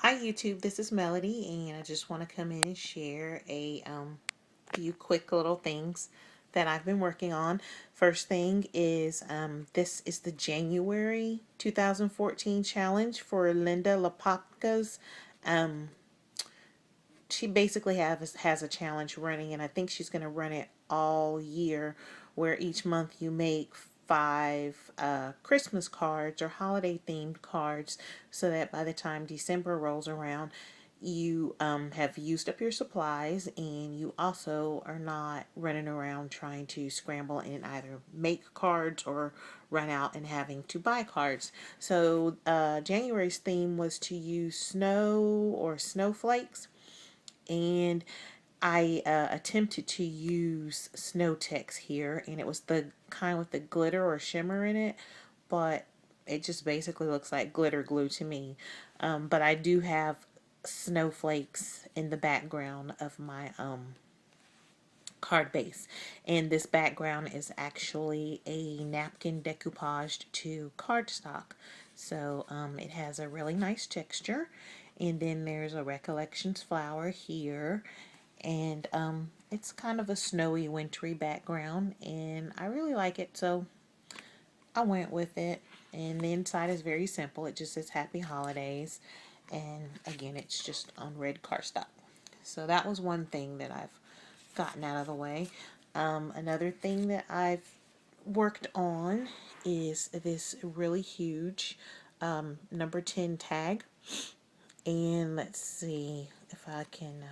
Hi YouTube, this is Melody, and I just want to come in and share a few quick little things that I've been working on. First thing is this is the January 2014 challenge for Linda Lapopka's. Um, she basically has a challenge running, and I think she's going to run it all year, where each month you make five Christmas cards or holiday themed cards, so that by the time December rolls around, you have used up your supplies, and you also are not running around trying to scramble and either make cards or run out and having to buy cards. So January's theme was to use snow or snowflakes, and I attempted to use Snow Tex here, and it was the kind with the glitter or shimmer in it, but it just basically looks like glitter glue to me. But I do have snowflakes in the background of my card base, and this background is actually a napkin decoupaged to cardstock, so it has a really nice texture. And then there's a Recollections flower here, and it's kind of a snowy, wintry background, and I really like it, so I went with it. And the inside is very simple. It just says Happy Holidays, and again, it's just on red cardstock. So that was one thing that I've gotten out of the way. Another thing that I've worked on is this really huge number 10 tag. And let's see if I can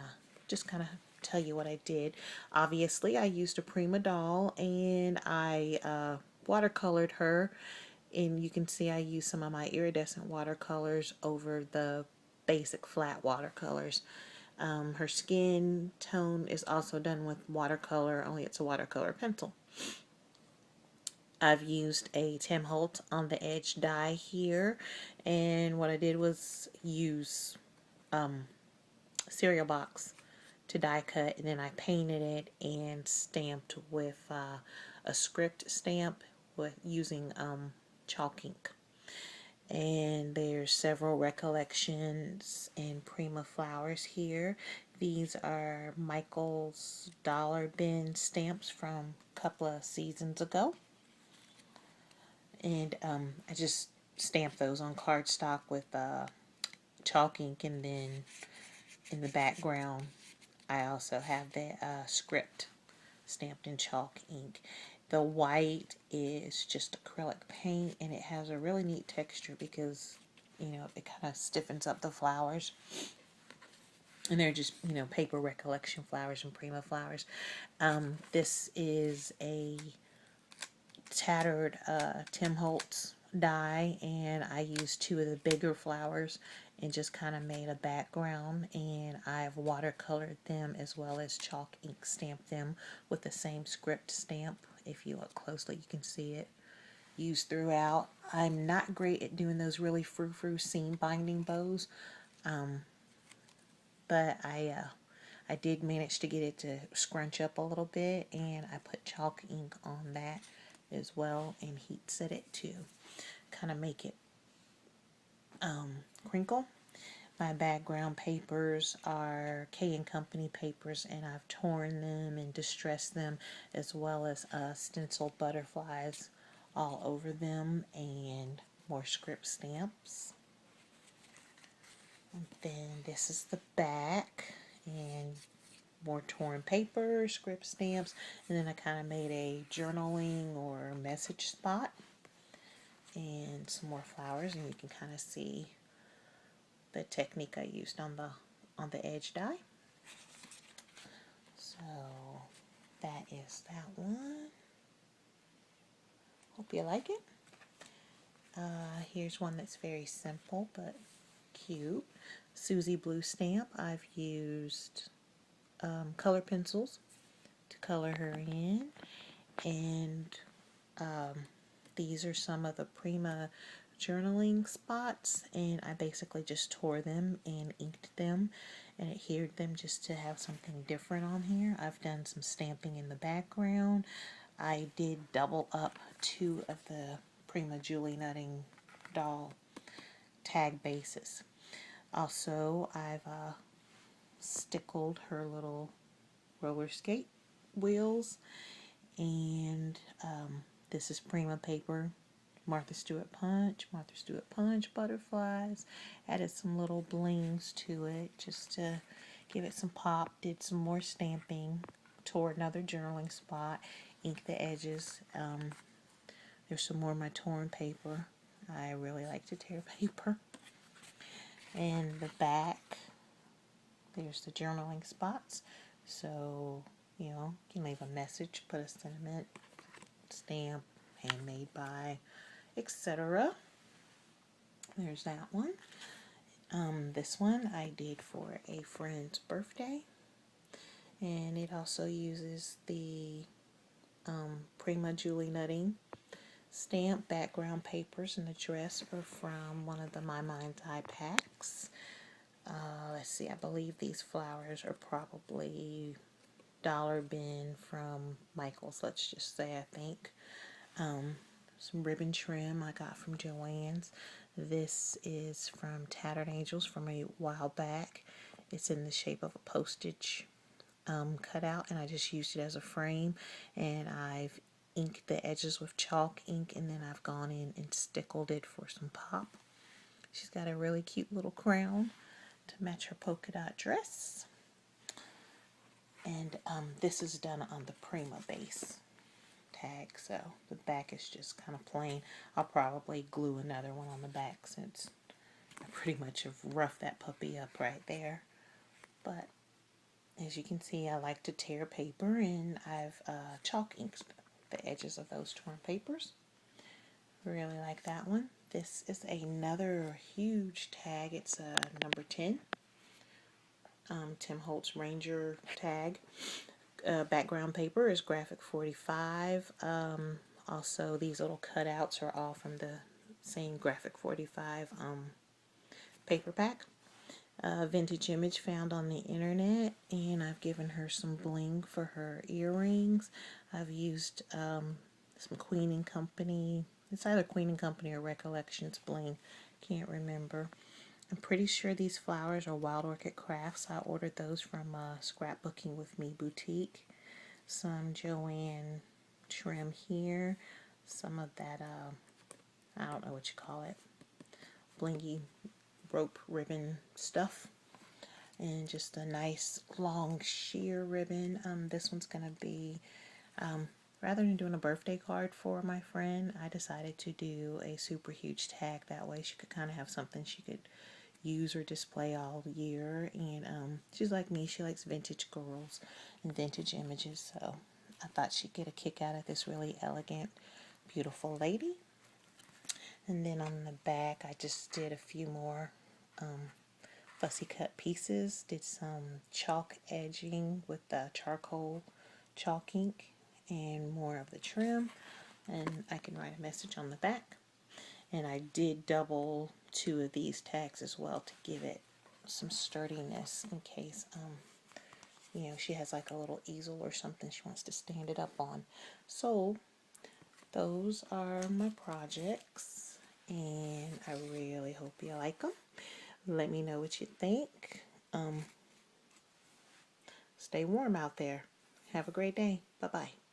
just kind of tell you what I did. Obviously, I used a Prima doll, and I watercolored her. And you can see I used some of my iridescent watercolors over the basic flat watercolors. Her skin tone is also done with watercolor, only it's a watercolor pencil. I've used a Tim Holtz on the edge die here, and what I did was use cereal box to die cut, and then I painted it and stamped with a script stamp with using chalk ink. And there's several Recollections and Prima flowers here. These are Michael's Dollar Bin stamps from a couple of seasons ago, and I just stamped those on cardstock with chalk ink, and then in the background I also have the script stamped in chalk ink. The white is just acrylic paint, and it has a really neat texture because, it kind of stiffens up the flowers. And they're just, paper Recollection flowers and Prima flowers. This is a tattered Tim Holtz die, and I used two of the bigger flowers and just kind of made a background, and I've watercolored them as well as chalk ink stamped them with the same script stamp. If you look closely, you can see it used throughout. I'm not great at doing those really frou-frou seam binding bows, but I did manage to get it to scrunch up a little bit, and I put chalk ink on that as well and heat set it to kind of make it crinkle. My background papers are K & Company papers, and I've torn them and distressed them, as well as stenciled butterflies all over them, and more script stamps. And then this is the back, and more torn paper, script stamps, and then I kind of made a journaling or message spot, and some more flowers, and you can kind of see the technique I used on the edge die. So that is that one. Hope you like it. Here's one that's very simple but cute. Susie Blue stamp. I've used color pencils to color her in, and these are some of the Prima journaling spots, and I basically just tore them and inked them and adhered them just to have something different on here. I've done some stamping in the background. I did double up two of the Prima Julie Nutting doll tag bases. Also, I've stickled her little roller skate wheels, and this is Prima paper, Martha Stewart punch butterflies. Added some little blings to it just to give it some pop. Did some more stamping, tore another journaling spot, inked the edges. There's some more of my torn paper. I really like to tear paper. And the back, there's the journaling spots. So, you know, you can leave a message, put a sentiment, stamp, handmade by, etc. There's that one. This one I did for a friend's birthday. And it also uses the Prima Julie Nutting stamp background papers, and the dress are from one of the My Mind's Eye packs. Let's see, I believe these flowers are probably Dollar Bin from Michael's, let's just say, I think. Some ribbon trim I got from Joann's. This is from Tattered Angels from a while back. It's in the shape of a postage cutout, and I just used it as a frame, and I've inked the edges with chalk ink, and then I've gone in and stickled it for some pop. She's got a really cute little crown to match her polka dot dress. And this is done on the Prima base tag, so the back is just kind of plain. I'll probably glue another one on the back since I pretty much have roughed that puppy up right there. But as you can see, I like to tear paper, and I've chalk inked the edges of those torn papers. Really like that one. This is another huge tag. It's a number 10. Tim Holtz Ranger tag. Background paper is Graphic 45. Also, these little cutouts are all from the same Graphic 45 paper pack. Vintage image found on the internet, and I've given her some bling for her earrings. I've used some Queen and Company. It's either Queen and Company or Recollections bling. Can't remember. I'm pretty sure these flowers are Wild Orchid Crafts. I ordered those from Scrapbooking with Me Boutique. Some Joann trim here. Some of that, I don't know what you call it, blingy rope ribbon stuff. And just a nice long sheer ribbon. This one's going to be, rather than doing a birthday card for my friend, I decided to do a super huge tag. That way she could kind of have something she could use or display all year. And she's like me, she likes vintage girls and vintage images, so I thought she'd get a kick out of this really elegant, beautiful lady. And then on the back, I just did a few more fussy cut pieces. Did some chalk edging with the charcoal chalk ink and more of the trim. And I can write a message on the back. And I did double 2 of these tags as well to give it some sturdiness in case, you know, she has like a little easel or something she wants to stand it up on. So those are my projects, and I really hope you like them. Let me know what you think. Stay warm out there. Have a great day. Bye-bye.